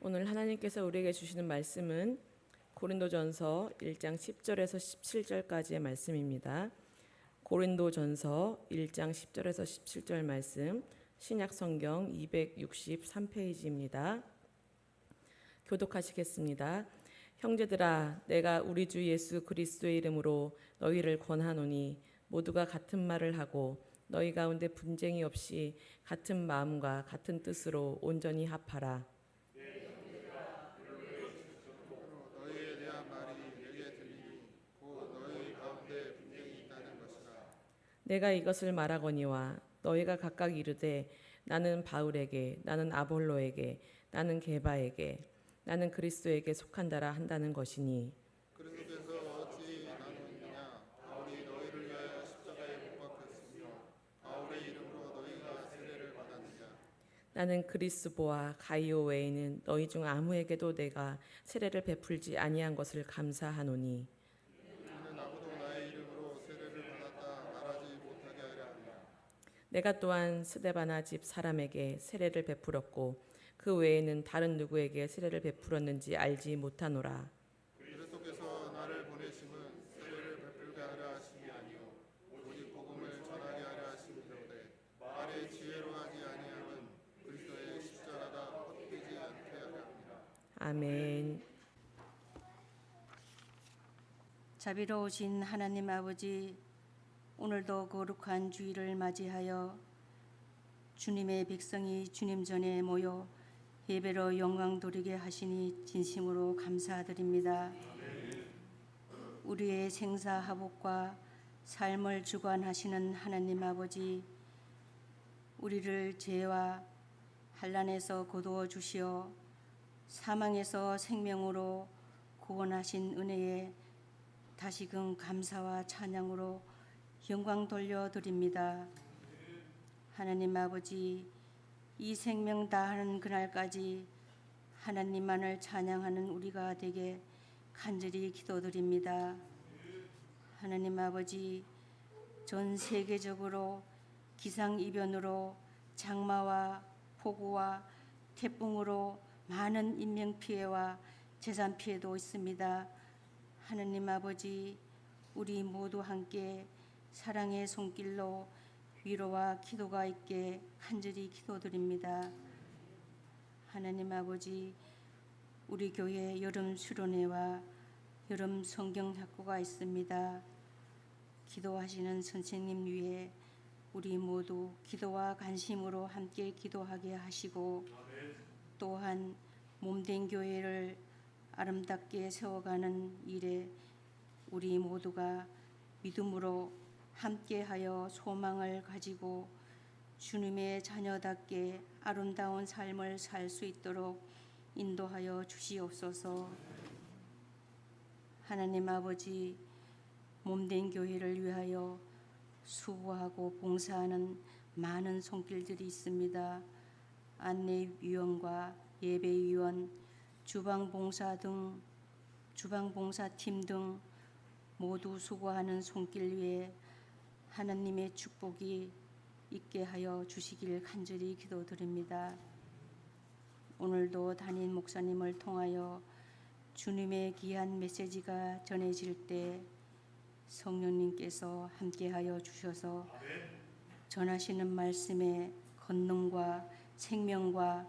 오늘 하나님께서 우리에게 주시는 말씀은 고린도전서 1장 10절에서 17절까지의 말씀입니다. 고린도전서 1장 10절에서 17절 말씀, 신약성경 263페이지입니다. 교독하시겠습니다. 형제들아, 내가 우리 주 예수 그리스도의 이름으로 너희를 권하노니 모두가 같은 말을 하고 너희 가운데 분쟁이 없이 같은 마음과 같은 뜻으로 온전히 합하라. 너희에 대한 말이 내게 들리니 곧 너희 가운데 분쟁이 있다는 것이라. 내가 이것을 말하거니와 너희가 각각 이르되 나는 바울에게, 나는 아볼로에게, 나는 게바에게, 나는 그리스도에게 속한다라 한다는 것이니, 그리스도께서 어찌 나누느냐? 바울이 너희를 위하여 십자가에 못 박혔으며 바울의 이름으로 너희가 세례를 받았느냐? 나는 그리스보와 가이오 외에는 너희 중 아무에게도 내가 세례를 베풀지 아니한 것을 감사하노니, 이는 아무도 나의 이름으로 세례를 받았다 말하지 못하게 하려 함이라. 내가 또한 스데바나 집 사람에게 세례를 베풀었고 그 외에는 다른 누구에게 세례를 베풀었는지 알지 못하노라. 그리스도께서 나를 보내심은 세례를 베풀게 하려 하심이 아니요 오직 복음을 전하게 하려 하심이로되 말의 지혜로 하지 아니함은 그리스도의 십자가가 헛되지 않게 하려 함이라. 아멘. 자비로우신 하나님 아버지, 오늘도 거룩한 주일을 맞이하여 주님의 백성이 주님 전에 모여 예배로 영광 돌리게 하시니 진심으로 감사드립니다. 우리의 생사화복과 삶을 주관하시는 하나님 아버지, 우리를 죄와 환난에서 거두어 주시어 사망에서 생명으로 구원하신 은혜에 다시금 감사와 찬양으로 영광 돌려드립니다. 하나님 아버지, 이 생명 다하는 그날까지 하나님만을 찬양하는 우리가 되게 간절히 기도드립니다. 하나님 아버지, 전 세계적으로 기상이변으로 장마와 폭우와 태풍으로 많은 인명피해와 재산피해도 있습니다. 하나님 아버지, 우리 모두 함께 사랑의 손길로 위로와 기도가 있게 간절히 기도드립니다. 하나님 아버지, 우리 교회 여름 수련회와 여름 성경학교가 있습니다. 기도하시는 선생님 위에 우리 모두 기도와 관심으로 함께 기도하게 하시고, 또한 몸된 교회를 아름답게 세워가는 일에 우리 모두가 믿음으로 함께하여 소망을 가지고 주님의 자녀답게 아름다운 삶을 살 수 있도록 인도하여 주시옵소서. 하나님 아버지, 몸된 교회를 위하여 수고하고 봉사하는 많은 손길들이 있습니다. 안내위원과 예배위원, 주방봉사팀 등 모두 수고하는 손길 위에 하나님의 축복이 있게 하여 주시길 간절히 기도드립니다. 오늘도 담임 목사님을 통하여 주님의 귀한 메시지가 전해질 때 성령님께서 함께하여 주셔서 전하시는 말씀에 권능과 생명과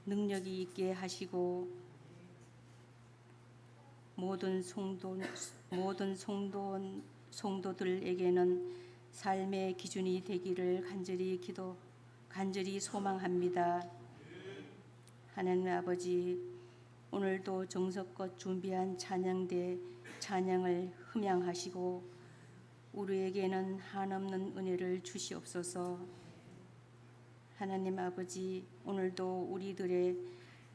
능력이 있게 하시고 모든 성도들에게는 삶의 기준이 되기를 간절히 소망합니다. 하나님 아버지, 오늘도 정성껏 준비한 찬양을 흠양하시고 우리에게는 한없는 은혜를 주시옵소서. 하나님 아버지, 오늘도 우리들의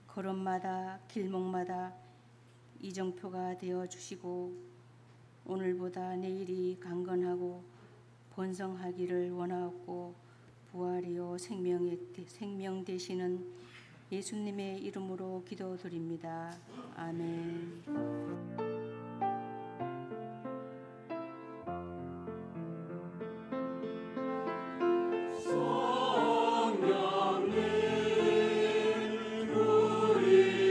걸음마다 길목마다 이정표가 되어 주시고 오늘보다 내일이 강건하고 번성하기를 원하옵고 부활이요 생명 되시는 예수님의 이름으로 기도드립니다. 아멘. 성령님 우리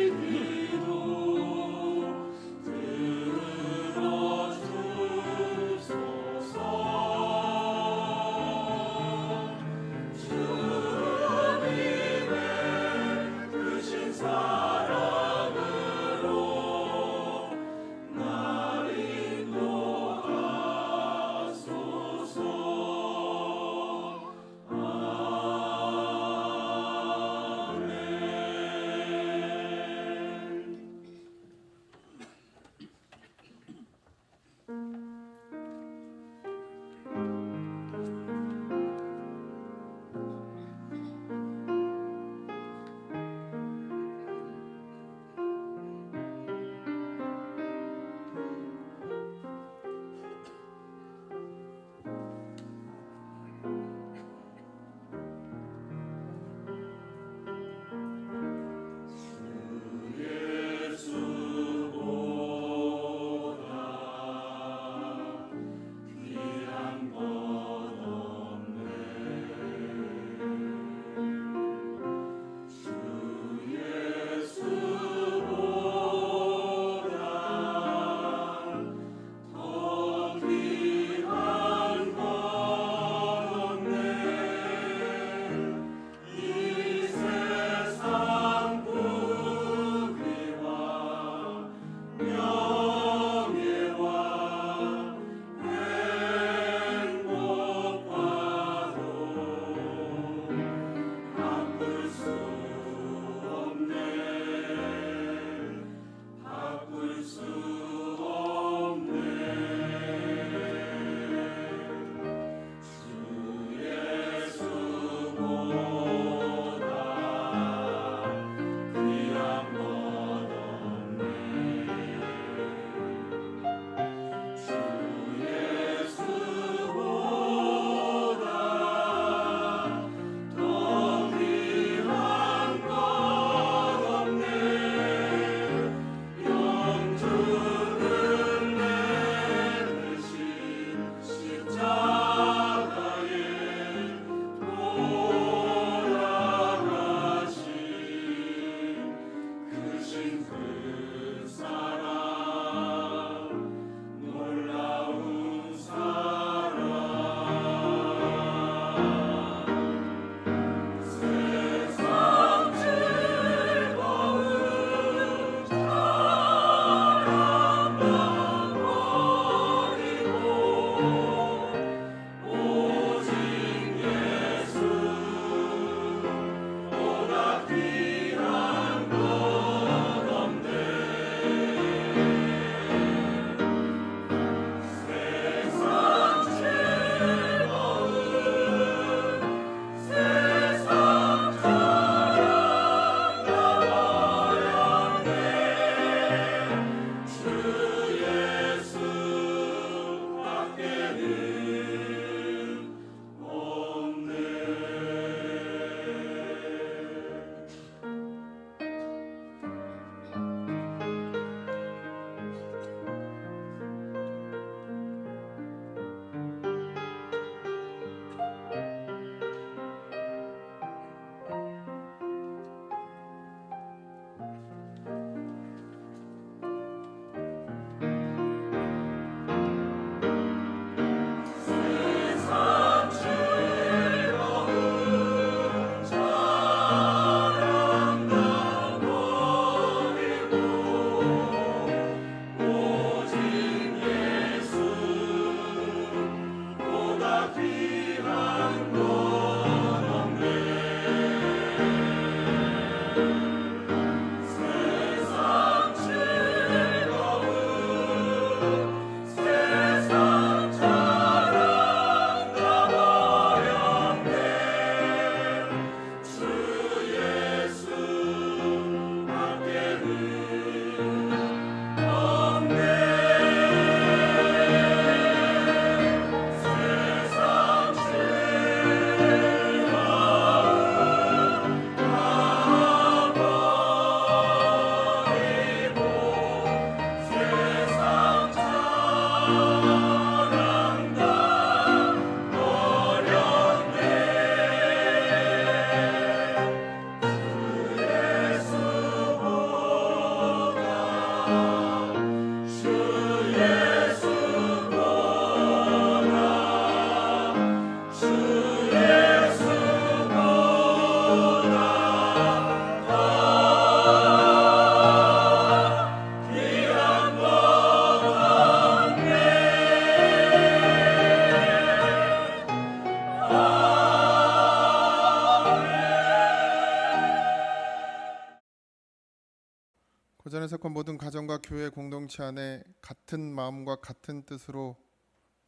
허전의 사건 모든 가정과 교회 공동체 안에 같은 마음과 같은 뜻으로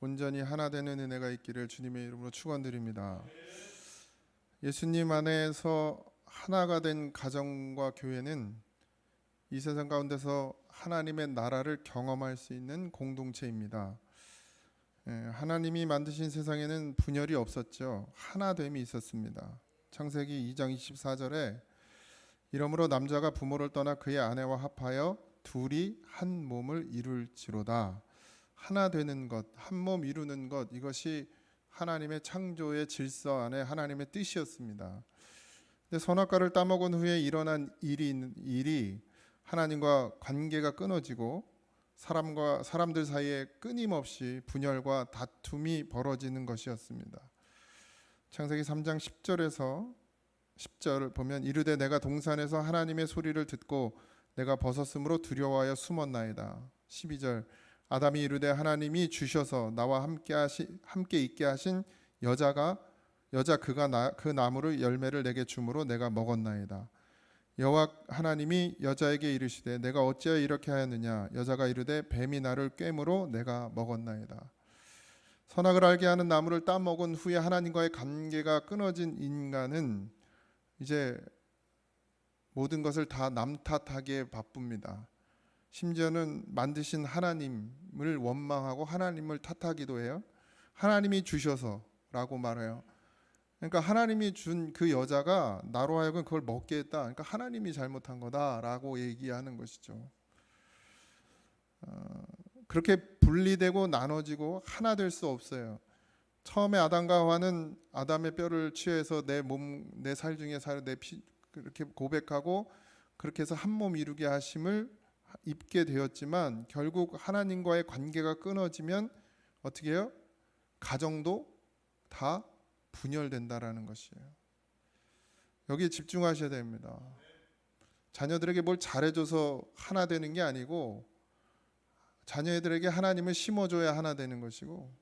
온전히 하나 되는 은혜가 있기를 주님의 이름으로 축원드립니다. 예수님 안에서 하나가 된 가정과 교회는 이 세상 가운데서 하나님의 나라를 경험할 수 있는 공동체입니다. 하나님이 만드신 세상에는 분열이 없었죠. 하나됨이 있었습니다. 창세기 2장 24절에 이러므로 남자가 부모를 떠나 그의 아내와 합하여 둘이 한 몸을 이룰지로다. 하나 되는 것, 한 몸 이루는 것, 이것이 하나님의 창조의 질서 안에 하나님의 뜻이었습니다. 근데 선악과를 따먹은 후에 일어난 일이 하나님과 관계가 끊어지고 사람들 사이에 끊임없이 분열과 다툼이 벌어지는 것이었습니다. 창세기 3장 10절을 보면 이르되 내가 동산에서 하나님의 소리를 듣고 내가 벗었으므로 두려워하여 숨었나이다. 12절 아담이 이르되 하나님이 주셔서 나와 함께 있게 하신 여자 그가 그 나무를 열매를 내게 주므로 내가 먹었나이다. 여호와 하나님이 여자에게 이르시되 내가 어찌하여 이렇게 하였느냐. 여자가 이르되 뱀이 나를 꿰므로 내가 먹었나이다. 선악을 알게 하는 나무를 따먹은 후에 하나님과의 관계가 끊어진 인간은 이제 모든 것을 다 남 탓하기에 바쁩니다. 심지어는 만드신 하나님을 원망하고 하나님을 탓하기도 해요. 하나님이 주셔서라고 말해요. 그러니까 하나님이 준 그 여자가 나로 하여금 그걸 먹게 했다. 그러니까 하나님이 잘못한 거다라고 얘기하는 것이죠. 그렇게 분리되고 나눠지고 하나 될 수 없어요. 처음에 아담과 하와는 아담의 뼈를 취해서 내 살 중에 살 내 피 그렇게 고백하고 그렇게 해서 한 몸 이루게 하심을 입게 되었지만 결국 하나님과의 관계가 끊어지면 어떻게 해요? 가정도 다 분열된다라는 것이에요. 여기에 집중하셔야 됩니다. 자녀들에게 뭘 잘해줘서 하나 되는 게 아니고 자녀들에게 하나님을 심어줘야 하나 되는 것이고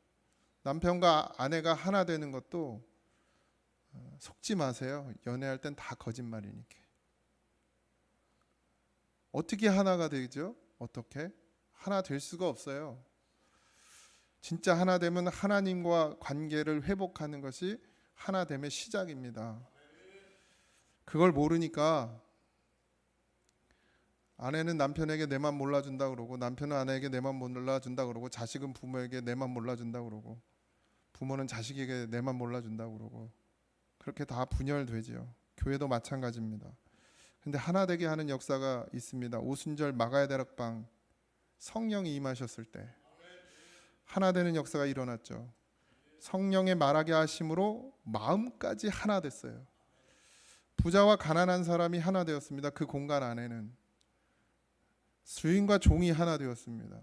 남편과 아내가 하나 되는 것도 속지 마세요. 연애할 땐 다 거짓말이니까. 어떻게 하나가 되죠? 어떻게? 하나 될 수가 없어요. 진짜 하나 되면 하나님과 관계를 회복하는 것이 하나됨의 시작입니다. 그걸 모르니까 아내는 남편에게 내 맘 몰라준다 그러고 남편은 아내에게 내 맘 몰라준다 그러고 자식은 부모에게 내 맘 몰라준다 그러고 부모는 자식에게 내 맘 몰라준다 그러고 그렇게 다 분열되지요. 교회도 마찬가지입니다. 근데 하나 되게 하는 역사가 있습니다. 오순절 마가야 다락방 성령이 임하셨을 때 하나 되는 역사가 일어났죠. 성령의 말하게 하심으로 마음까지 하나 됐어요. 부자와 가난한 사람이 하나 되었습니다. 그 공간 안에는 주인과 종이 하나 되었습니다.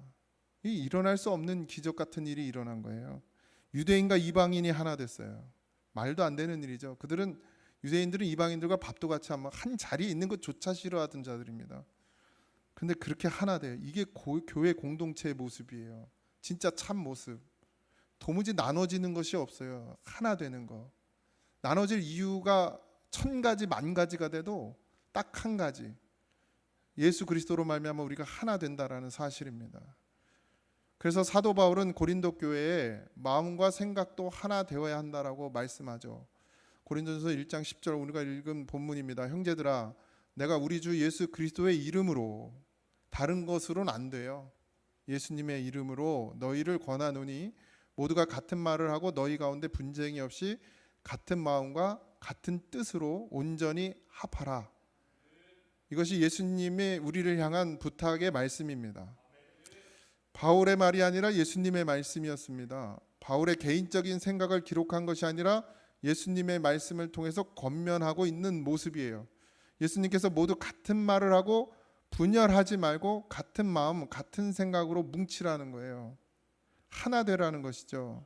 이 일어날 수 없는 기적 같은 일이 일어난 거예요. 유대인과 이방인이 하나 됐어요. 말도 안 되는 일이죠. 유대인들은 이방인들과 밥도 같이 한 자리에 있는 것조차 싫어하던 자들입니다. 근데 그렇게 하나 돼요. 이게 교회 공동체의 모습이에요. 진짜 참 모습. 도무지 나눠지는 것이 없어요. 하나 되는 거. 나눠질 이유가 1000가지 만 가지가 돼도 딱 한 가지. 예수 그리스도로 말미암아 우리가 하나 된다라는 사실입니다. 그래서 사도 바울은 고린도 교회에 마음과 생각도 하나 되어야 한다라고 말씀하죠. 고린도전서 1장 10절 우리가 읽은 본문입니다. 형제들아 내가 우리 주 예수 그리스도의 이름으로 다른 것으로는 안 돼요. 예수님의 이름으로 너희를 권하노니 모두가 같은 말을 하고 너희 가운데 분쟁이 없이 같은 마음과 같은 뜻으로 온전히 합하라. 이것이 예수님의 우리를 향한 부탁의 말씀입니다. 바울의 말이 아니라 예수님의 말씀이었습니다. 바울의 개인적인 생각을 기록한 것이 아니라 예수님의 말씀을 통해서 권면하고 있는 모습이에요. 예수님께서 모두 같은 말을 하고 분열하지 말고 같은 마음, 같은 생각으로 뭉치라는 거예요. 하나 되라는 것이죠.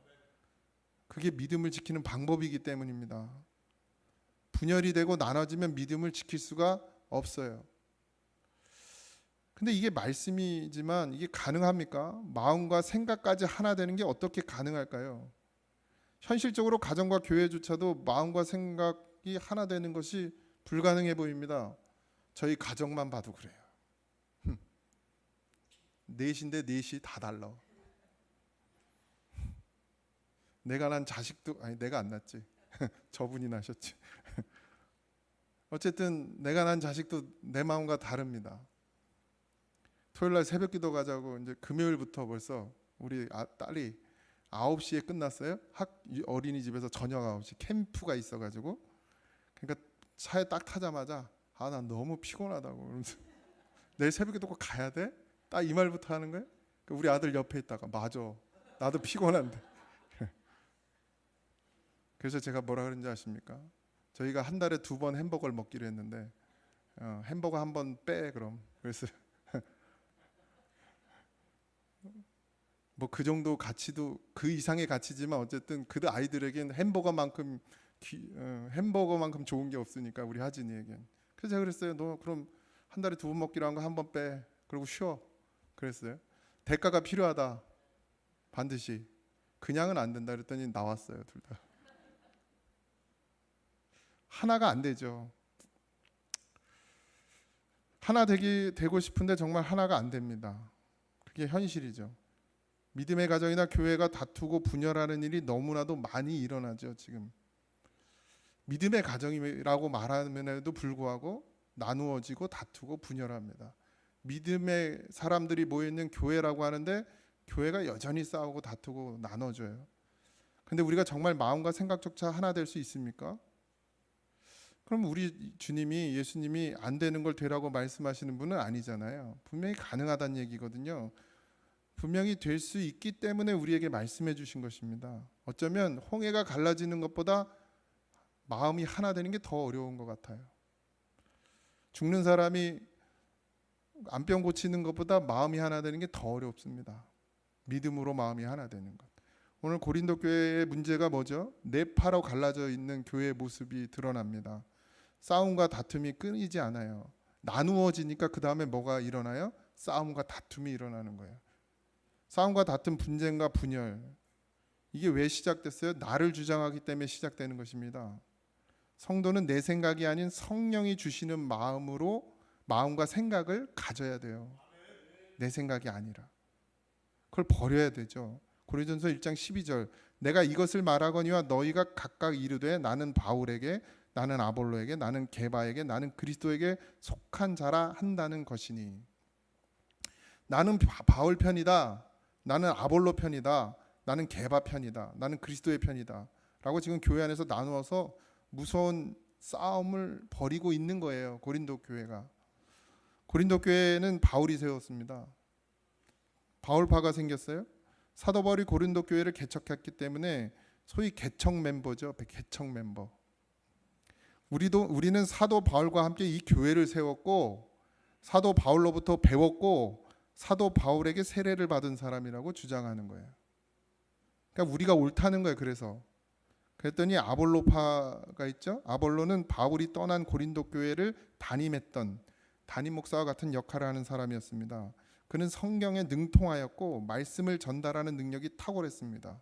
그게 믿음을 지키는 방법이기 때문입니다. 분열이 되고 나눠지면 믿음을 지킬 수가 없어요. 근데 이게 말씀이지만 이게 가능합니까? 마음과 생각까지 하나 되는 게 어떻게 가능할까요? 현실적으로 가정과 교회조차도 마음과 생각이 하나 되는 것이 불가능해 보입니다. 저희 가정만 봐도 그래요. 넷인데 넷이 다 달라. 내가 난 자식도 아니 내가 안 낳지. 저분이 낳으셨지. 어쨌든 내가 난 자식도 내 마음과 다릅니다. 토요일 날 새벽 기도 가자고 이제 금요일부터 벌써 우리 딸이 9시에 끝났어요. 어린이집에서 저녁 9시 캠프가 있어가지고 그러니까 차에 딱 타자마자 난 너무 피곤하다고 그러면서 내일 새벽 기도 꼭 가야 돼? 딱 이 말부터 하는 거예요. 우리 아들 옆에 있다가 맞아 나도 피곤한데. 그래서 제가 뭐라 그런지 아십니까? 저희가 한 달에 2번 햄버거를 먹기로 했는데 햄버거 한 번 빼 그럼. 그래서 뭐 그 정도 가치도 그 이상의 가치지만 어쨌든 그 아이들에겐 햄버거만큼 좋은 게 없으니까 우리 하진이에겐. 그래서 제가 그랬어요. 너 그럼 한 달에 2번 먹기로 한 거 한 번 빼. 그리고 쉬어. 그랬어요. 대가가 필요하다. 반드시. 그냥은 안 된다 그랬더니 나왔어요. 둘 다. 하나가 안 되죠. 하나 되고 싶은데 정말 하나가 안 됩니다. 그게 현실이죠. 믿음의 가정이나 교회가 다투고 분열하는 일이 너무나도 많이 일어나죠. 지금 믿음의 가정이라고 말함에도 불구하고 나누어지고 다투고 분열합니다. 믿음의 사람들이 모여있는 교회라고 하는데 교회가 여전히 싸우고 다투고 나눠져요. 근데 우리가 정말 마음과 생각조차 하나 될 수 있습니까? 그럼 우리 주님이 예수님이 안 되는 걸 되라고 말씀하시는 분은 아니잖아요. 분명히 가능하다는 얘기거든요. 분명히 될 수 있기 때문에 우리에게 말씀해 주신 것입니다. 어쩌면 홍해가 갈라지는 것보다 마음이 하나 되는 게 더 어려운 것 같아요. 죽는 사람이 암병 고치는 것보다 마음이 하나 되는 게 더 어렵습니다. 믿음으로 마음이 하나 되는 것. 오늘 고린도 교회의 문제가 뭐죠? 네파로 갈라져 있는 교회의 모습이 드러납니다. 싸움과 다툼이 끊이지 않아요. 나누어지니까 그 다음에 뭐가 일어나요? 싸움과 다툼이 일어나는 거예요. 싸움과 다툼, 분쟁과 분열. 이게 왜 시작됐어요? 나를 주장하기 때문에 시작되는 것입니다. 성도는 내 생각이 아닌 성령이 주시는 마음과 생각을 가져야 돼요. 내 생각이 아니라. 그걸 버려야 되죠. 고린도전서 1장 12절 내가 이것을 말하거니와 너희가 각각 이르되 나는 바울에게 나는 아볼로에게 나는 게바에게 나는 그리스도에게 속한 자라 한다는 것이니 나는 바울 편이다. 나는 아볼로 편이다. 나는 게바 편이다. 나는 그리스도의 편이다. 라고 지금 교회 안에서 나누어서 무서운 싸움을 벌이고 있는 거예요. 고린도 교회가. 고린도 교회는 바울이 세웠습니다. 바울파가 생겼어요. 사도 바울이 고린도 교회를 개척했기 때문에 소위 개척 멤버죠. 개척 멤버. 우리는 사도 바울과 함께 이 교회를 세웠고 사도 바울로부터 배웠고 사도 바울에게 세례를 받은 사람이라고 주장하는 거예요. 그러니까 우리가 옳다는 거예요. 그랬더니 아볼로파가 있죠. 아볼로는 바울이 떠난 고린도 교회를 담임 목사와 같은 역할을 하는 사람이었습니다. 그는 성경에 능통하였고 말씀을 전달하는 능력이 탁월했습니다.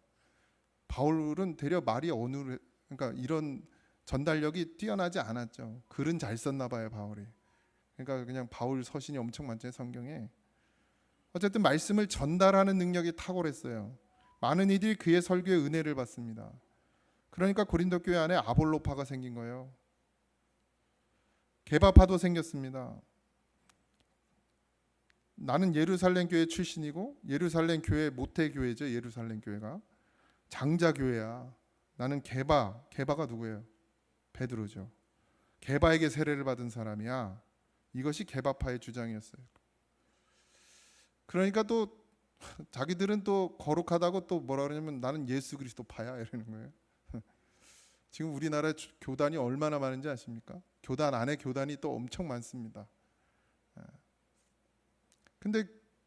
바울은 되려 말이 그러니까 이런 전달력이 뛰어나지 않았죠. 글은 잘 썼나 봐요, 바울이. 그러니까 그냥 바울 서신이 엄청 많잖아요, 성경에. 어쨌든 말씀을 전달하는 능력이 탁월했어요. 많은 이들이 그의 설교에 은혜를 받습니다. 그러니까 고린도 교회 안에 아볼로파가 생긴 거예요. 게바파도 생겼습니다. 나는 예루살렘 교회 출신이고 예루살렘 교회 모태 교회죠. 예루살렘 교회가 장자 교회야. 나는 게바가 누구예요? 베드로죠. 게바에게 세례를 받은 사람이야. 이것이 게바파의 주장이었어요. 그러니까 또 자기들은 또 거룩하다고 또 뭐라 그러냐면 나는 예수 그리스도파야 이러는 거예요. 지금 우리나라 교단이 얼마나 많은지 아십니까? 교단 안에 교단이 또 엄청 많습니다. 근데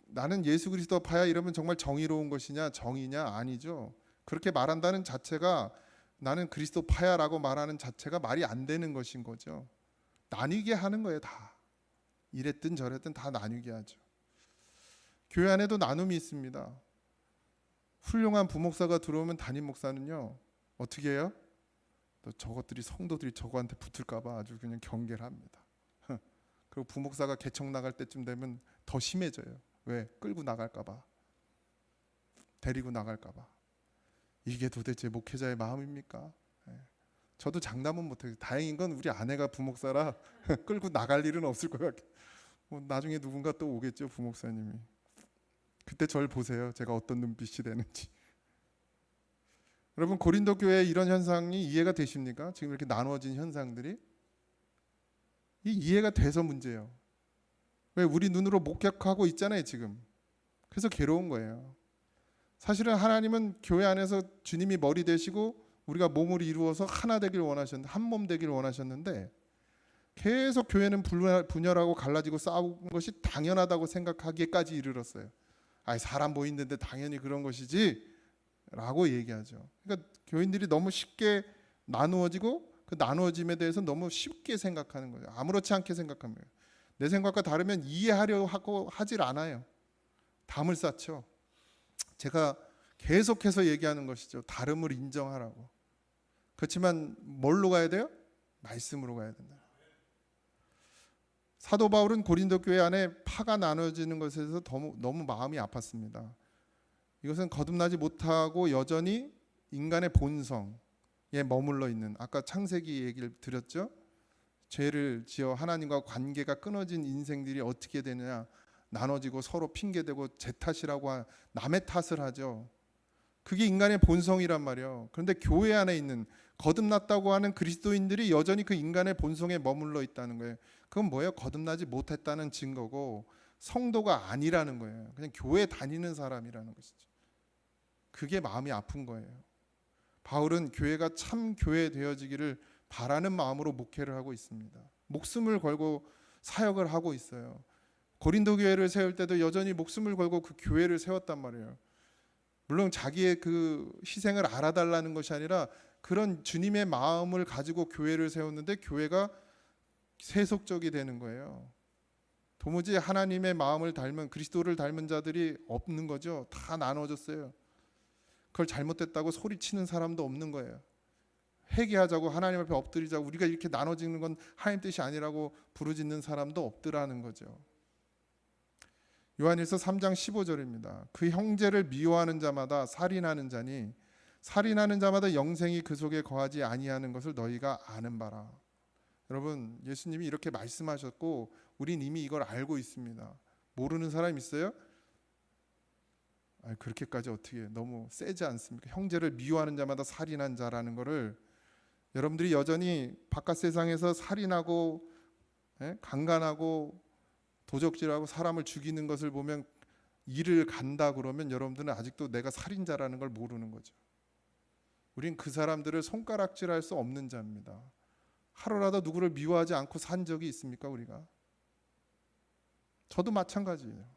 나는 예수 그리스도파야 이러면 정말 정의로운 것이냐 정의냐? 아니죠. 그렇게 말한다는 자체가 나는 그리스도파야라고 말하는 자체가 말이 안 되는 것인 거죠. 나뉘게 하는 거예요. 다 이랬든 저랬든 다 나뉘게 하죠. 교회 안에도 나눔이 있습니다. 훌륭한 부목사가 들어오면 담임 목사는요 어떻게 해요? 또 성도들이 저거한테 붙을까 봐 아주 그냥 경계를 합니다. 그리고 부목사가 개척 나갈 때쯤 되면 더 심해져요. 왜? 끌고 나갈까 봐. 데리고 나갈까 봐. 이게 도대체 목회자의 마음입니까? 예. 저도 장담은 못해요. 다행인 건 우리 아내가 부목사라 끌고 나갈 일은 없을 것 같아요. 뭐 나중에 누군가 또 오겠죠, 부목사님이. 그때 절 보세요. 제가 어떤 눈빛이 되는지. 여러분, 고린도 교회의 이런 현상이 이해가 되십니까? 지금 이렇게 나누어진 현상들이 이 이해가 돼서 문제예요. 왜? 우리 눈으로 목격하고 있잖아요, 지금. 그래서 괴로운 거예요. 사실은 하나님은 교회 안에서 주님이 머리 되시고 우리가 몸을 이루어서 하나 되길 원하셨는데, 한 몸 되길 원하셨는데, 계속 교회는 분열하고 갈라지고 싸우는 것이 당연하다고 생각하기까지 이르렀어요. 아이, 사람 보이는데 당연히 그런 것이지 라고 얘기하죠. 그러니까 교인들이 너무 쉽게 나누어지고 그 나누어짐에 대해서 너무 쉽게 생각하는 거예요. 아무렇지 않게 생각하는 거예요. 내 생각과 다르면 이해하려 하고 하질 않아요. 담을 쌓죠. 제가 계속해서 얘기하는 것이죠. 다름을 인정하라고. 그렇지만 뭘로 가야 돼요? 말씀으로 가야 된다. 사도 바울은 고린도 교회 안에 파가 나눠지는 것에 대해서 너무 마음이 아팠습니다. 이것은 거듭나지 못하고 여전히 인간의 본성에 머물러 있는, 아까 창세기 얘기를 드렸죠. 죄를 지어 하나님과 관계가 끊어진 인생들이 어떻게 되느냐, 나눠지고 서로 핑계대고 제 탓이라고 남의 탓을 하죠. 그게 인간의 본성이란 말이에요. 그런데 교회 안에 있는 거듭났다고 하는 그리스도인들이 여전히 그 인간의 본성에 머물러 있다는 거예요. 그건 뭐예요? 거듭나지 못했다는 증거고 성도가 아니라는 거예요. 그냥 교회 다니는 사람이라는 것이죠. 그게 마음이 아픈 거예요. 바울은 교회가 참 교회 되어지기를 바라는 마음으로 목회를 하고 있습니다. 목숨을 걸고 사역을 하고 있어요. 고린도 교회를 세울 때도 여전히 목숨을 걸고 그 교회를 세웠단 말이에요. 물론 자기의 그 희생을 알아달라는 것이 아니라 그런 주님의 마음을 가지고 교회를 세웠는데 교회가 세속적이 되는 거예요. 도무지 하나님의 마음을 닮은, 그리스도를 닮은 자들이 없는 거죠. 다 나눠졌어요. 그걸 잘못됐다고 소리치는 사람도 없는 거예요. 회개하자고, 하나님 앞에 엎드리자고, 우리가 이렇게 나눠지는 건 하나님 뜻이 아니라고 부르짖는 사람도 없더라는 거죠. 요한일서 3장 15절입니다. 그 형제를 미워하는 자마다 살인하는 자니 살인하는 자마다 영생이 그 속에 거하지 아니하는 것을 너희가 아는 바라. 여러분, 예수님이 이렇게 말씀하셨고 우린 이미 이걸 알고 있습니다. 모르는 사람 있어요? 그렇게까지 어떻게, 너무 세지 않습니까? 형제를 미워하는 자마다 살인한 자라는 거를 여러분들이 여전히 바깥 세상에서 살인하고 강간하고 도적질하고 사람을 죽이는 것을 보면 이를 간다 그러면 여러분들은 아직도 내가 살인자라는 걸 모르는 거죠. 우린 그 사람들을 손가락질할 수 없는 자입니다. 하루라도 누구를 미워하지 않고 산 적이 있습니까, 우리가? 저도 마찬가지예요.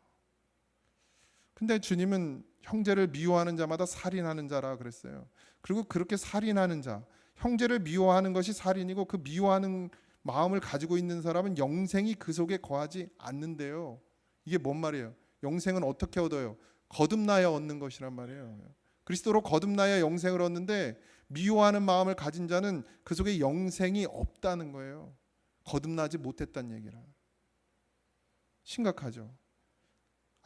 근데 주님은 형제를 미워하는 자마다 살인하는 자라 그랬어요. 그리고 그렇게 살인하는 자, 형제를 미워하는 것이 살인이고 그 미워하는 마음을 가지고 있는 사람은 영생이 그 속에 거하지 않는데요. 이게 뭔 말이에요? 영생은 어떻게 얻어요? 거듭나야 얻는 것이란 말이에요. 그리스도로 거듭나야 영생을 얻는데 미워하는 마음을 가진 자는 그 속에 영생이 없다는 거예요. 거듭나지 못했다는 얘기라. 심각하죠.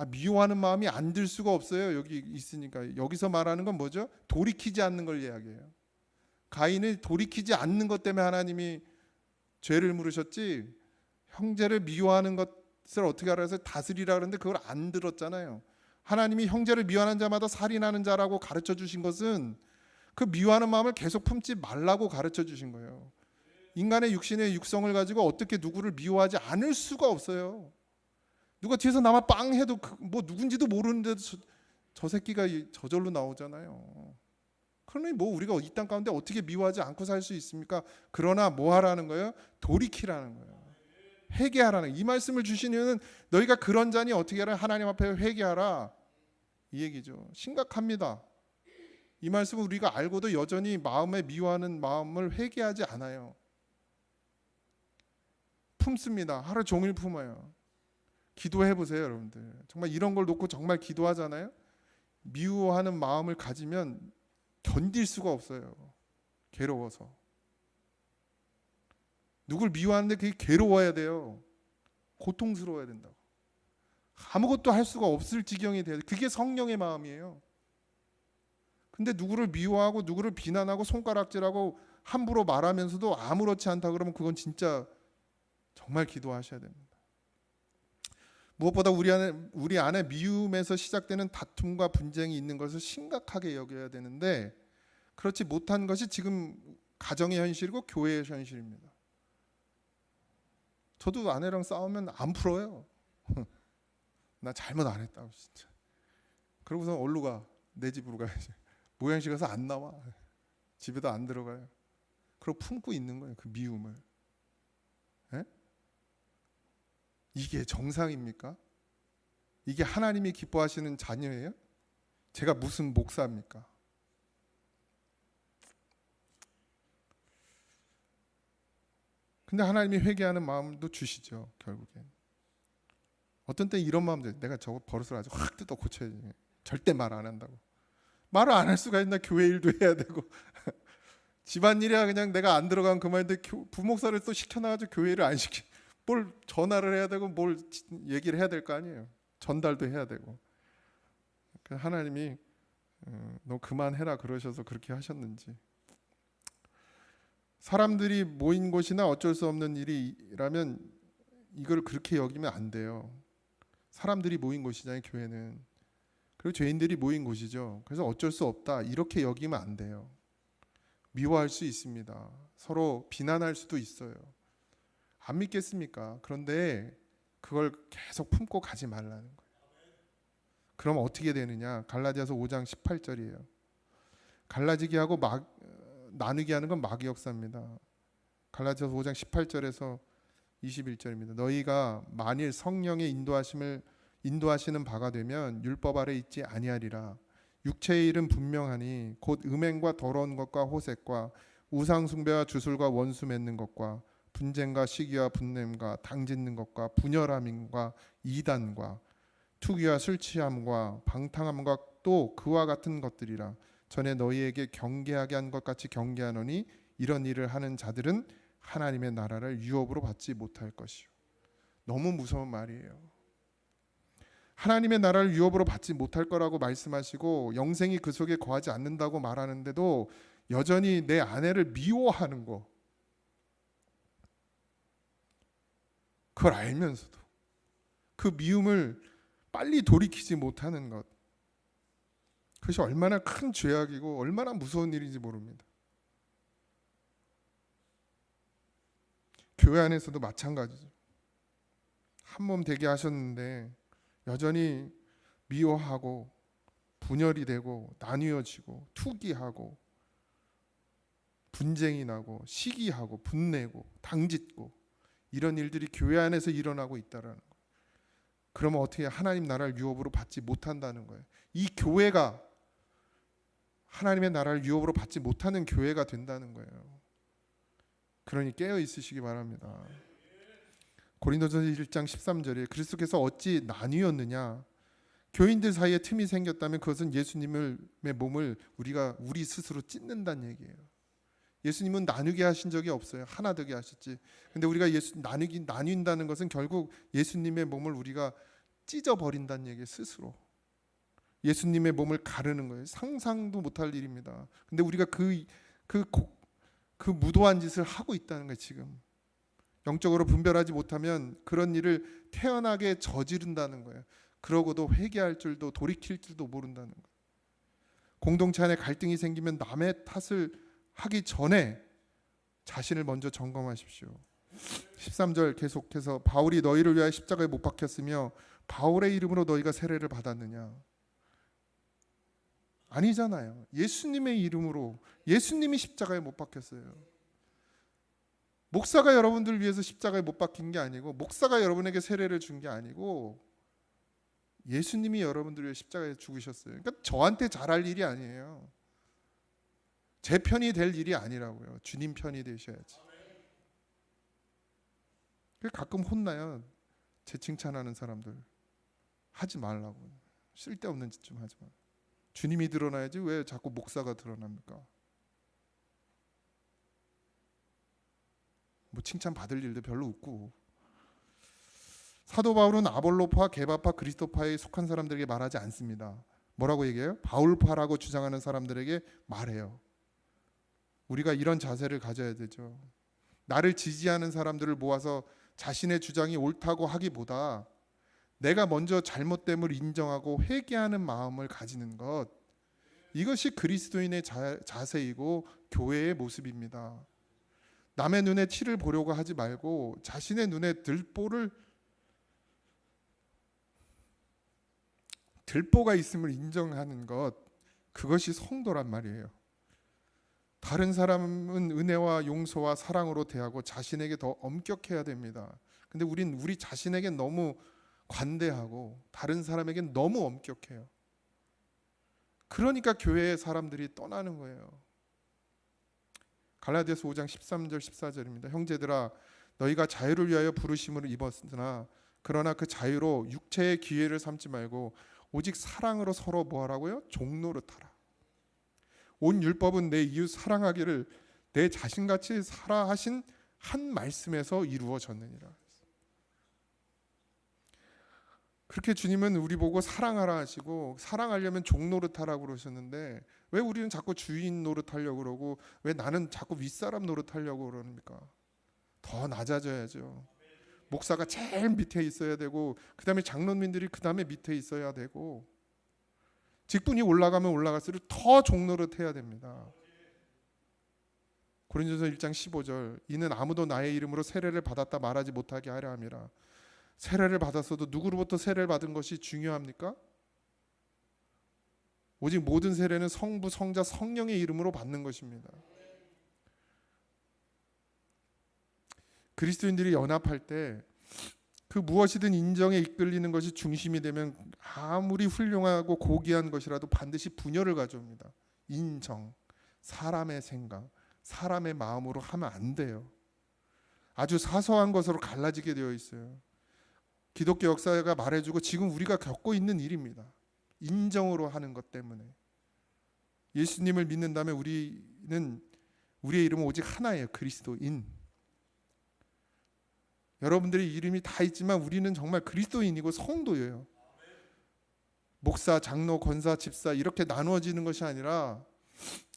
미워하는 마음이 안 들 수가 없어요. 여기 있으니까. 여기서 말하는 건 뭐죠? 돌이키지 않는 걸 이야기해요. 가인을 돌이키지 않는 것 때문에 하나님이 죄를 물으셨지, 형제를 미워하는 것을 어떻게 알아서 다스리라 그러는데 그걸 안 들었잖아요. 하나님이 형제를 미워하는 자마다 살인하는 자라고 가르쳐 주신 것은 그 미워하는 마음을 계속 품지 말라고 가르쳐 주신 거예요. 인간의 육신의 육성을 가지고 어떻게 누구를 미워하지 않을 수가 없어요. 누가 뒤에서 나만 빵 해도 뭐 누군지도 모르는데 저 새끼가 저절로 나오잖아요. 그러니 뭐 우리가 이 땅 가운데 어떻게 미워하지 않고 살 수 있습니까? 그러나 뭐 하라는 거예요? 돌이키라는 거예요. 회개하라는, 이 말씀을 주신 이유는 너희가 그런 자니 어떻게 하라? 하나님 앞에 회개하라, 이 얘기죠. 심각합니다. 이 말씀을 우리가 알고도 여전히 마음에 미워하는 마음을 회개하지 않아요. 품습니다. 하루 종일 품어요. 기도해 보세요, 여러분들. 정말 이런 걸 놓고 정말 기도하잖아요. 미워하는 마음을 가지면 견딜 수가 없어요. 괴로워서. 누굴 미워하는데 그게 괴로워야 돼요. 고통스러워야 된다고. 아무것도 할 수가 없을 지경이 돼요. 그게 성령의 마음이에요. 근데 누구를 미워하고 누구를 비난하고 손가락질하고 함부로 말하면서도 아무렇지 않다 그러면 그건 진짜 정말 기도하셔야 됩니다. 무엇보다 우리 안에 미움에서 시작되는 다툼과 분쟁이 있는 것을 심각하게 여겨야 되는데 그렇지 못한 것이 지금 가정의 현실이고 교회의 현실입니다. 저도 아내랑 싸우면 안 풀어요. 나 잘못 안 했다고 진짜. 그러고서 어디로 가? 내 집으로 가야지. 모양실 가서 안 나와. 집에도 안 들어가요. 그리고 품고 있는 거예요. 그 미움을. 에? 이게 정상입니까? 이게 하나님이 기뻐하시는 자녀예요? 제가 무슨 목사입니까? 근데 하나님이 회개하는 마음도 주시죠. 결국엔. 어떤 때 이런 마음들, 내가 저거 버릇을 아주 확 뜯어 고쳐야지. 절대 말 안 한다고. 말을 안 할 수가 있나? 교회 일도 해야 되고 집안일이야 그냥 내가 안 들어간 그만인데 부목사를 또 시켜놔가지고 교회를 안 시키. 뭘 전화를 해야 되고 뭘 얘기를 해야 될 거 아니에요. 전달도 해야 되고. 하나님이 너 그만해라 그러셔서 그렇게 하셨는지. 사람들이 모인 곳이나 어쩔 수 없는 일이라면 이걸 그렇게 여기면 안 돼요. 사람들이 모인 곳이잖아요, 교회는. 그리고 죄인들이 모인 곳이죠. 그래서 어쩔 수 없다 이렇게 여기면 안 돼요. 미워할 수 있습니다. 서로 비난할 수도 있어요. 안 믿겠습니까? 그런데 그걸 계속 품고 가지 말라는 거예요. 그럼 어떻게 되느냐? 갈라디아서 5장 18절이에요. 갈라지게 하고 나누게 하는 건 마귀 역사입니다. 갈라디아서 5장 18절에서 21절입니다. 너희가 만일 성령의 인도하시는 바가 되면 율법 아래 있지 아니하리라. 육체의 일은 분명하니 곧 음행과 더러운 것과 호색과 우상 숭배와 주술과 원수 맺는 것과 분쟁과 시기와 분냄과 당짓는 것과 분열함과 이단과 투기와 술 취함과 방탕함과 또 그와 같은 것들이라. 전에 너희에게 경계하게 한 것 같이 경계하노니 이런 일을 하는 자들은 하나님의 나라를 유업으로 받지 못할 것이요. 너무 무서운 말이에요. 하나님의 나라를 유업으로 받지 못할 거라고 말씀하시고 영생이 그 속에 거하지 않는다고 말하는데도 여전히 내 아내를 미워하는 거, 그걸 알면서도 그 미움을 빨리 돌이키지 못하는 것, 그것이 얼마나 큰 죄악이고 얼마나 무서운 일인지 모릅니다. 교회 안에서도 마찬가지죠. 한 몸 되게 하셨는데 여전히 미워하고 분열이 되고 나뉘어지고 투기하고 분쟁이 나고 시기하고 분내고 당짓고 이런 일들이 교회 안에서 일어나고 있다라는 거예요. 그러면 어떻게 하나님 나라를 유업으로 받지 못한다는 거예요. 이 교회가 하나님의 나라를 유업으로 받지 못하는 교회가 된다는 거예요. 그러니 깨어 있으시기 바랍니다. 고린도전서 1장 13절에 그리스도께서 어찌 나뉘었느냐? 교인들 사이에 틈이 생겼다면 그것은 예수님의 몸을 우리 스스로 찢는다는 얘기예요. 예수님은 나누게 하신 적이 없어요. 하나 되게 하셨지. 근데 우리가 나뉜다는 것은 결국 예수님의 몸을 우리가 찢어버린다는 얘기예요. 스스로. 예수님의 몸을 가르는 거예요. 상상도 못할 일입니다. 근데 우리가 그 무도한 짓을 하고 있다는 거예요. 지금 영적으로 분별하지 못하면 그런 일을 태연하게 저지른다는 거예요. 그러고도 회개할 줄도 돌이킬 줄도 모른다는 거예요. 공동체 안에 갈등이 생기면 남의 탓을 하기 전에 자신을 먼저 점검하십시오. 13절 계속해서 바울이 너희를 위하여 십자가에 못 박혔으며 바울의 이름으로 너희가 세례를 받았느냐? 아니잖아요. 예수님의 이름으로 예수님이 십자가에 못 박혔어요. 목사가 여러분들을 위해서 십자가에 못 박힌 게 아니고 목사가 여러분에게 세례를 준 게 아니고 예수님이 여러분들을 위해 십자가에 죽으셨어요. 그러니까 저한테 잘할 일이 아니에요. 제 편이 될 일이 아니라고요. 주님 편이 되셔야지. 가끔 혼나요. 제 칭찬하는 사람들. 하지 말라고. 쓸데없는 짓 좀 하지 마. 주님이 드러나야지 왜 자꾸 목사가 드러납니까? 뭐 칭찬 받을 일도 별로 없고. 사도 바울은 아볼로파, 게바파, 그리스도파에 속한 사람들에게 말하지 않습니다. 뭐라고 얘기해요? 바울파라고 주장하는 사람들에게 말해요. 우리가 이런 자세를 가져야 되죠. 나를 지지하는 사람들을 모아서 자신의 주장이 옳다고 하기보다 내가 먼저 잘못됨을 인정하고 회개하는 마음을 가지는 것, 이것이 그리스도인의 자세이고 교회의 모습입니다. 남의 눈에 티를 보려고 하지 말고 자신의 눈에 들보가 있음을 인정하는 것, 그것이 성도란 말이에요. 다른 사람은 은혜와 용서와 사랑으로 대하고 자신에게 더 엄격해야 됩니다. 근데 우리 자신에게 너무 관대하고 다른 사람에게 너무 엄격해요. 그러니까 교회의 사람들이 떠나는 거예요. 갈라디아서 5장 13절 14절입니다. 형제들아, 너희가 자유를 위하여 부르심을 입었으나 그러나 그 자유로 육체의 기회를 삼지 말고 오직 사랑으로 서로 뭐하라고요? 종노릇하라. 온 율법은 내 이웃 사랑하기를 내 자신같이 살아 하신 한 말씀에서 이루어졌느니라. 그렇게 주님은 우리 보고 사랑하라 하시고, 사랑하려면 종노릇하라고 그러셨는데 왜 우리는 자꾸 주인 노릇하려고 그러고 왜 나는 자꾸 윗사람 노릇하려고 그러니까? 더 낮아져야죠. 목사가 제일 밑에 있어야 되고, 그 다음에 장로님들이 그 다음에 밑에 있어야 되고, 직분이 올라가면 올라갈수록 더 종노릇해야 됩니다. 고린도서 1장 15절, 이는 아무도 나의 이름으로 세례를 받았다 말하지 못하게 하려 함이라. 세례를 받았어도 누구로부터 세례를 받은 것이 중요합니까? 오직 모든 세례는 성부, 성자, 성령의 이름으로 받는 것입니다. 그리스도인들이 연합할 때 그 무엇이든 인정에 이끌리는 것이 중심이 되면 아무리 훌륭하고 고귀한 것이라도 반드시 분열을 가져옵니다. 인정, 사람의 생각, 사람의 마음으로 하면 안 돼요. 아주 사소한 것으로 갈라지게 되어 있어요. 기독교 역사가 말해주고 지금 우리가 겪고 있는 일입니다. 인정으로 하는 것 때문에. 예수님을 믿는다면 우리의 이름은 오직 하나예요. 그리스도인. 여러분들의 이름이 다 있지만 우리는 정말 그리스도인이고 성도예요. 목사, 장로, 권사, 집사 이렇게 나누어지는 것이 아니라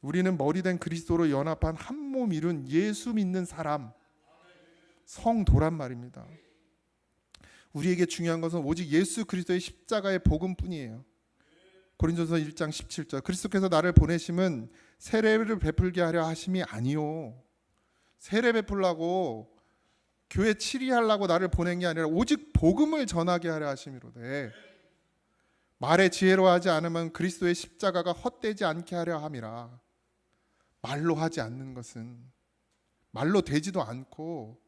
우리는 머리된 그리스도로 연합한 한 몸 이룬 예수 믿는 사람, 성도란 말입니다. 우리에게 중요한 것은 오직 예수 그리스도의 십자가의 복음뿐이에요. 고린도서 1장 17절, 그리스도께서 나를 보내심은 세례를 베풀게 하려 하심이 아니요. 세례 베풀라고 교회 치리하려고 나를 보낸 게 아니라 오직 복음을 전하게 하려 하심이로되, 말에 지혜로하지 않으면 그리스도의 십자가가 헛되지 않게 하려 함이라. 말로 하지 않는 것은, 말로 되지도 않고,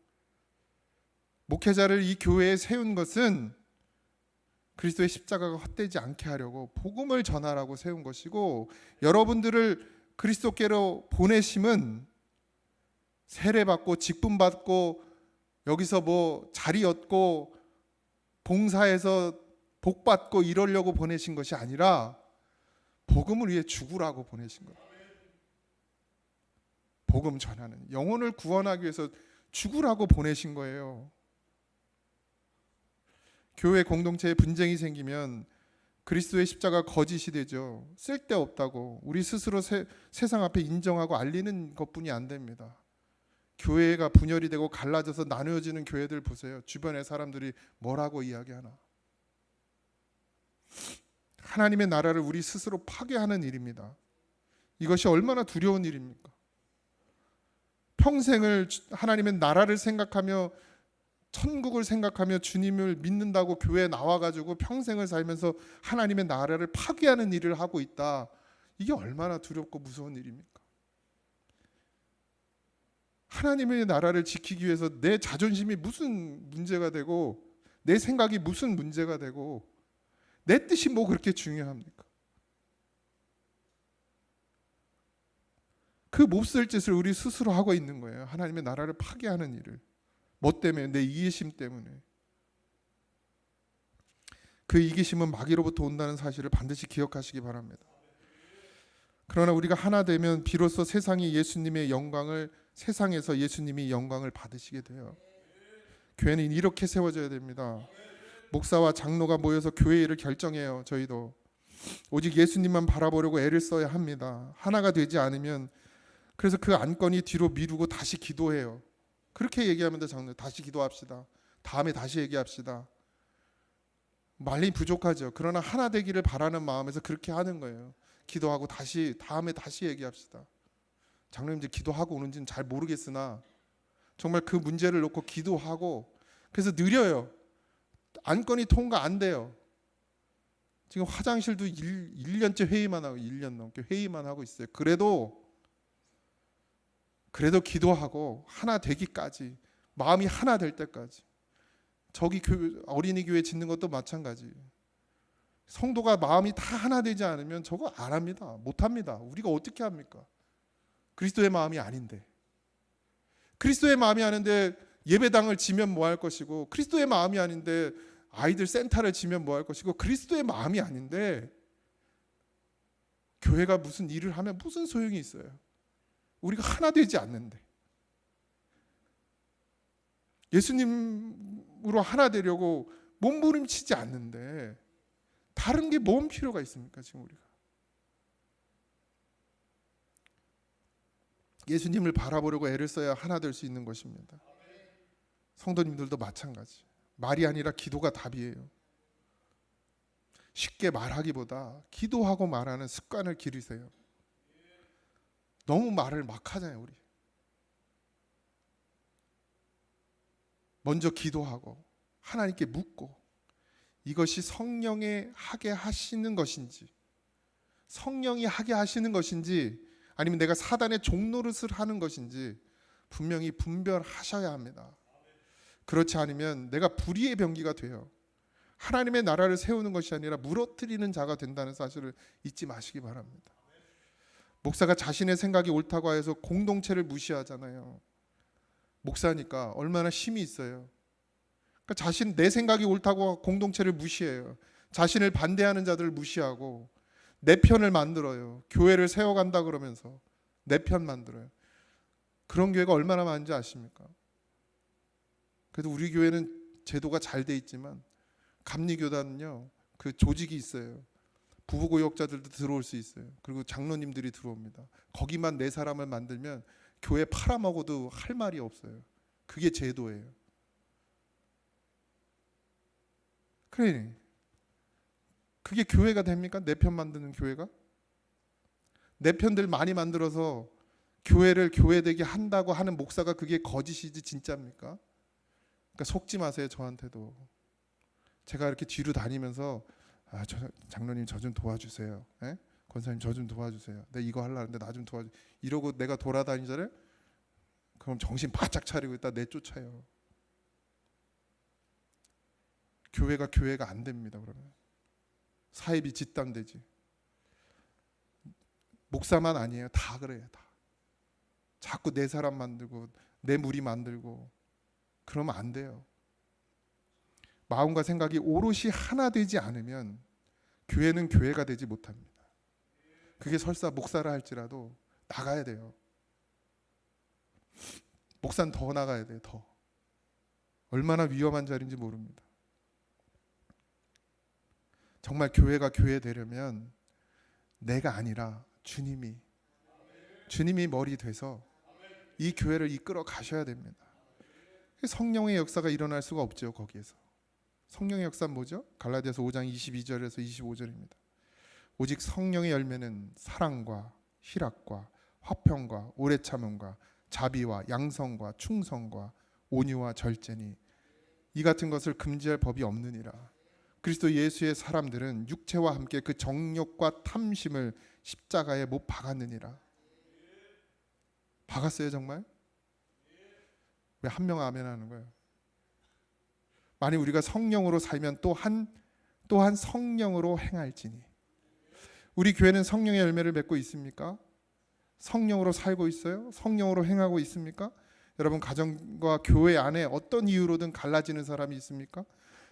목회자를 이 교회에 세운 것은 그리스도의 십자가가 헛되지 않게 하려고 복음을 전하라고 세운 것이고, 여러분들을 그리스도께로 보내심은 세례받고 직분받고 여기서 뭐 자리 얻고 봉사해서 복받고 이러려고 보내신 것이 아니라 복음을 위해 죽으라고 보내신 거예요. 복음 전하는, 영혼을 구원하기 위해서 죽으라고 보내신 거예요. 교회 공동체에 분쟁이 생기면 그리스도의 십자가 거짓이 되죠. 쓸데없다고 우리 스스로 세상 앞에 인정하고 알리는 것뿐이 안 됩니다. 교회가 분열이 되고 갈라져서 나누어지는 교회들 보세요. 주변의 사람들이 뭐라고 이야기하나. 하나님의 나라를 우리 스스로 파괴하는 일입니다. 이것이 얼마나 두려운 일입니까? 평생을 하나님의 나라를 생각하며 천국을 생각하며 주님을 믿는다고 교회에 나와가지고 평생을 살면서 하나님의 나라를 파괴하는 일을 하고 있다. 이게 얼마나 두렵고 무서운 일입니까? 하나님의 나라를 지키기 위해서 내 자존심이 무슨 문제가 되고 내 생각이 무슨 문제가 되고 내 뜻이 뭐 그렇게 중요합니까? 그 몹쓸 짓을 우리 스스로 하고 있는 거예요. 하나님의 나라를 파괴하는 일을. 뭐 때문에? 내 이기심 때문에. 그 이기심은 마귀로부터 온다는 사실을 반드시 기억하시기 바랍니다. 그러나 우리가 하나 되면 비로소 세상이 예수님의 영광을, 세상에서 예수님이 영광을 받으시게 돼요. 교회는 이렇게 세워져야 됩니다. 목사와 장로가 모여서 교회 일을 결정해요. 저희도 오직 예수님만 바라보려고 애를 써야 합니다. 하나가 되지 않으면 그래서 그 안건이 뒤로 미루고 다시 기도해요. 그렇게 얘기하면 장로 다시 기도합시다. 다음에 다시 얘기합시다. 말이 부족하죠. 그러나 하나 되기를 바라는 마음에서 그렇게 하는 거예요. 기도하고 다음에 다시 얘기합시다. 장로님들 기도하고 오는지는 잘 모르겠으나 정말 그 문제를 놓고 기도하고 그래서 느려요. 안건이 통과 안 돼요. 지금 화장실도 1년째 회의만 하고 1년 넘게 회의만 하고 있어요. 그래도 기도하고 하나 되기까지 마음이 하나 될 때까지 저기 어린이 교회 짓는 것도 마찬가지. 성도가 마음이 다 하나 되지 않으면 저거 안 합니다. 못 합니다. 우리가 어떻게 합니까? 그리스도의 마음이 아닌데. 그리스도의 마음이 아닌데 예배당을 지면 뭐 할 것이고 그리스도의 마음이 아닌데 아이들 센터를 지면 뭐 할 것이고 그리스도의 마음이 아닌데 교회가 무슨 일을 하면 무슨 소용이 있어요? 우리가 하나 되지 않는데 예수님으로 하나 되려고 몸부림치지 않는데 다른 게 뭔 필요가 있습니까? 지금 우리가 예수님을 바라보려고 애를 써야 하나 될 수 있는 것입니다. 성도님들도 마찬가지. 말이 아니라 기도가 답이에요. 쉽게 말하기보다 기도하고 말하는 습관을 기르세요. 너무 말을 막 하잖아요, 우리. 먼저 기도하고 하나님께 묻고 이것이 성령이 하게 하시는 것인지 성령이 하게 하시는 것인지 아니면 내가 사단의 종노릇을 하는 것인지 분명히 분별하셔야 합니다. 그렇지 않으면 내가 불의의 병기가 돼요. 하나님의 나라를 세우는 것이 아니라 무너뜨리는 자가 된다는 사실을 잊지 마시기 바랍니다. 목사가 자신의 생각이 옳다고 해서 공동체를 무시하잖아요. 목사니까 얼마나 힘이 있어요. 그러니까 내 생각이 옳다고 공동체를 무시해요. 자신을 반대하는 자들을 무시하고 내 편을 만들어요. 교회를 세워간다 그러면서 내 편 만들어요. 그런 교회가 얼마나 많은지 아십니까? 그래도 우리 교회는 제도가 잘 돼 있지만 감리교단은요, 그 조직이 있어요. 부부고역자들도 들어올 수 있어요. 그리고 장로님들이 들어옵니다. 거기만 네 사람을 만들면 교회 팔아먹어도 할 말이 없어요. 그게 제도예요. 그래, 그게 교회가 됩니까? 내 편 만드는 교회가? 내 편들 많이 만들어서 교회를 교회되게 한다고 하는 목사가 그게 거짓이지 진짜입니까? 그러니까 속지 마세요. 저한테도. 제가 이렇게 뒤로 다니면서 장로님 저 좀 도와주세요. 에? 권사님 저 좀 도와주세요. 내가 이거 하려는데 나 좀 도와주. 이러고 내가 돌아다니잖아요. 그럼 정신 바짝 차리고 있다 내쫓아요. 교회가 안 됩니다. 그러면 사입이 집단되지. 목사만 아니에요. 다 그래요. 다. 자꾸 내 사람 만들고 내 무리 만들고 그러면 안 돼요. 마음과 생각이 오롯이 하나 되지 않으면 교회는 교회가 되지 못합니다. 그게 설사 목사라 할지라도 나가야 돼요. 목사는 더 나가야 돼요. 더. 얼마나 위험한 자리인지 모릅니다. 정말 교회가 교회 되려면 내가 아니라 주님이 머리 돼서 이 교회를 이끌어 가셔야 됩니다. 성령의 역사가 일어날 수가 없죠. 거기에서 성령의 역사는 뭐죠? 갈라디아서 5장 22절에서 25절입니다. 오직 성령의 열매는 사랑과 희락과 화평과 오래 참음과 자비와 양성과 충성과 온유와 절제니 이 같은 것을 금지할 법이 없느니라. 그리스도 예수의 사람들은 육체와 함께 그 정욕과 탐심을 십자가에 못 박았느니라. 박았어요 정말? 왜 한 명 아멘 하는 거예요? 만약 우리가 성령으로 살면 또한 성령으로 행할지니. 우리 교회는 성령의 열매를 맺고 있습니까? 성령으로 살고 있어요? 성령으로 행하고 있습니까? 여러분 가정과 교회 안에 어떤 이유로든 갈라지는 사람이 있습니까?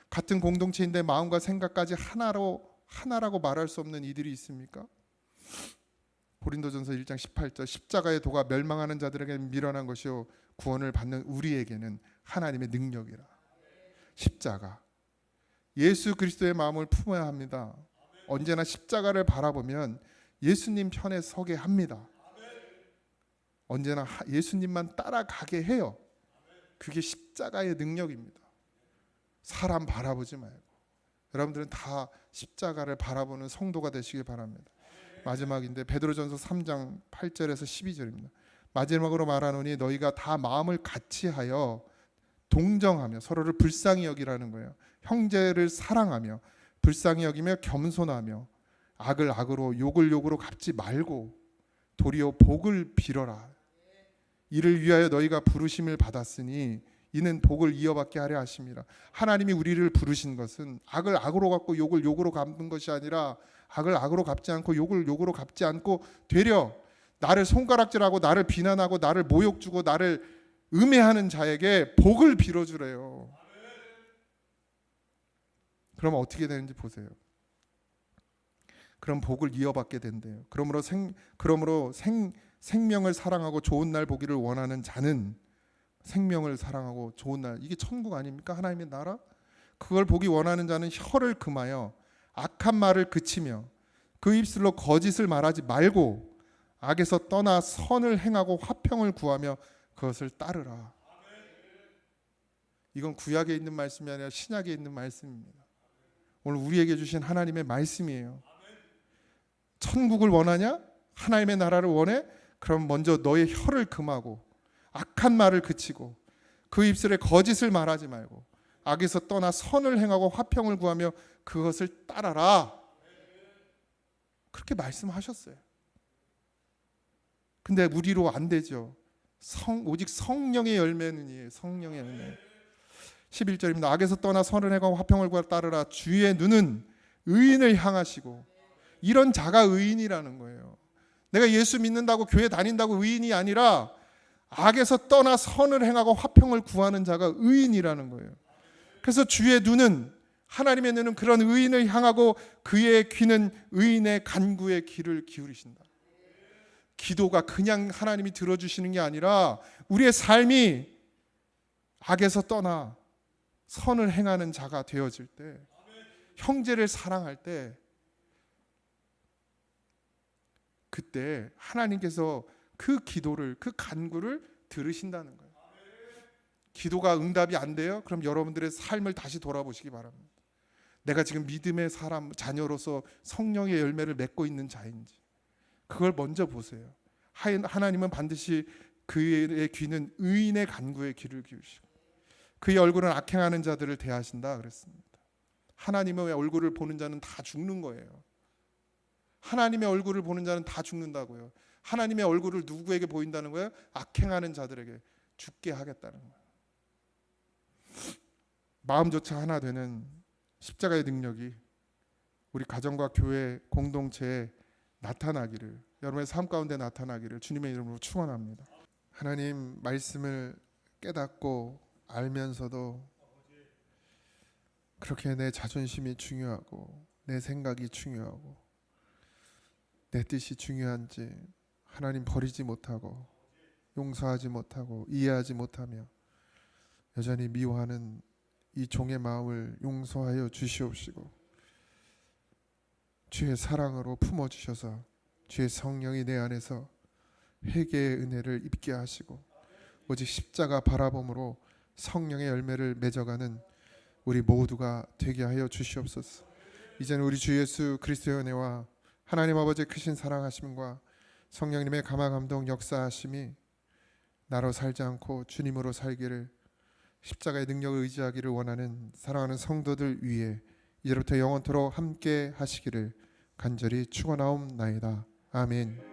같은 공동체인데 마음과 생각까지 하나라고 말할 수 없는 이들이 있습니까? 고린도전서 1장 18절 십자가의 도가 멸망하는 자들에게 미련한 것이요 구원을 받는 우리에게는 하나님의 능력이라. 십자가 예수 그리스도의 마음을 품어야 합니다. 언제나 십자가를 바라보면 예수님 편에 서게 합니다. 언제나 예수님만 따라가게 해요. 그게 십자가의 능력입니다. 사람 바라보지 말고 여러분들은 다 십자가를 바라보는 성도가 되시길 바랍니다. 마지막인데 베드로전서 3장 8절에서 12절입니다. 마지막으로 말하노니 너희가 다 마음을 같이하여 동정하며 서로를 불쌍히 여기라는 거예요. 형제를 사랑하며 불쌍히 여기며 겸손하며 악을 악으로 욕을 욕으로 갚지 말고 도리어 복을 빌어라. 이를 위하여 너희가 부르심을 받았으니 이는 복을 이어받게 하려 하심이라. 하나님이 우리를 부르신 것은 악을 악으로 갚고 욕을 욕으로 갚는 것이 아니라 악을 악으로 갚지 않고 욕을 욕으로 갚지 않고 되려 나를 손가락질하고 나를 비난하고 나를 모욕 주고 나를 음해하는 자에게 복을 빌어주래요. 그럼 어떻게 되는지 보세요. 그럼 복을 이어받게 된대요. 그러므로 생명을 사랑하고 좋은 날 보기를 원하는 자는 생명을 사랑하고 좋은 날, 이게 천국 아닙니까? 하나님의 나라? 그걸 보기 원하는 자는 혀를 금하여 악한 말을 그치며 그 입술로 거짓을 말하지 말고 악에서 떠나 선을 행하고 화평을 구하며 그것을 따르라. 이건 구약에 있는 말씀이 아니라 신약에 있는 말씀입니다. 오늘 우리에게 주신 하나님의 말씀이에요. 천국을 원하냐? 하나님의 나라를 원해? 그럼 먼저 너의 혀를 금하고 악한 말을 그치고 그 입술에 거짓을 말하지 말고 악에서 떠나 선을 행하고 화평을 구하며 그것을 따라라. 그렇게 말씀하셨어요. 근데 우리로 안 되죠. 오직 성령의 열매는이에요. 성령의 열매. 11절입니다. 악에서 떠나 선을 행하고 화평을 구하여 따르라. 주의 눈은 의인을 향하시고, 이런 자가 의인이라는 거예요. 내가 예수 믿는다고 교회 다닌다고 의인이 아니라 악에서 떠나 선을 행하고 화평을 구하는 자가 의인이라는 거예요. 그래서 주의 눈은, 하나님의 눈은 그런 의인을 향하고 그의 귀는 의인의 간구에 귀를 기울이신다. 기도가 그냥 하나님이 들어주시는 게 아니라 우리의 삶이 악에서 떠나 선을 행하는 자가 되어질 때, 형제를 사랑할 때, 그때 하나님께서 그 기도를, 그 간구를 들으신다는 거예요. 기도가 응답이 안 돼요? 그럼 여러분들의 삶을 다시 돌아보시기 바랍니다. 내가 지금 믿음의 사람, 자녀로서 성령의 열매를 맺고 있는 자인지 그걸 먼저 보세요. 하나님은 반드시 그의 귀는 의인의 간구에 귀를 기울이시고 그의 얼굴은 악행하는 자들을 대하신다 그랬습니다. 하나님의 얼굴을 보는 자는 다 죽는 거예요. 하나님의 얼굴을 보는 자는 다 죽는다고요. 하나님의 얼굴을 누구에게 보인다는 거예요? 악행하는 자들에게 죽게 하겠다는 거예요. 마음조차 하나 되는 십자가의 능력이 우리 가정과 교회 공동체에 나타나기를, 여러분의 삶 가운데 나타나기를 주님의 이름으로 축원합니다. 하나님 말씀을 깨닫고 알면서도 그렇게 내 자존심이 중요하고 내 생각이 중요하고 내 뜻이 중요한지 하나님 버리지 못하고 용서하지 못하고 이해하지 못하며 여전히 미워하는 이 종의 마음을 용서하여 주시옵시고 주의 사랑으로 품어주셔서 주의 성령이 내 안에서 회개의 은혜를 입게 하시고 오직 십자가 바라봄으로 성령의 열매를 맺어가는 우리 모두가 되게 하여 주시옵소서. 이제는 우리 주 예수 그리스도의 은혜와 하나님 아버지의 크신 사랑하심과 성령님의 감화 감동 역사하심이 나로 살지 않고 주님으로 살기를, 십자가의 능력을 의지하기를 원하는 사랑하는 성도들 위해 이제부터 영원토록 함께 하시기를 간절히 축원하옵나이다. 아멘.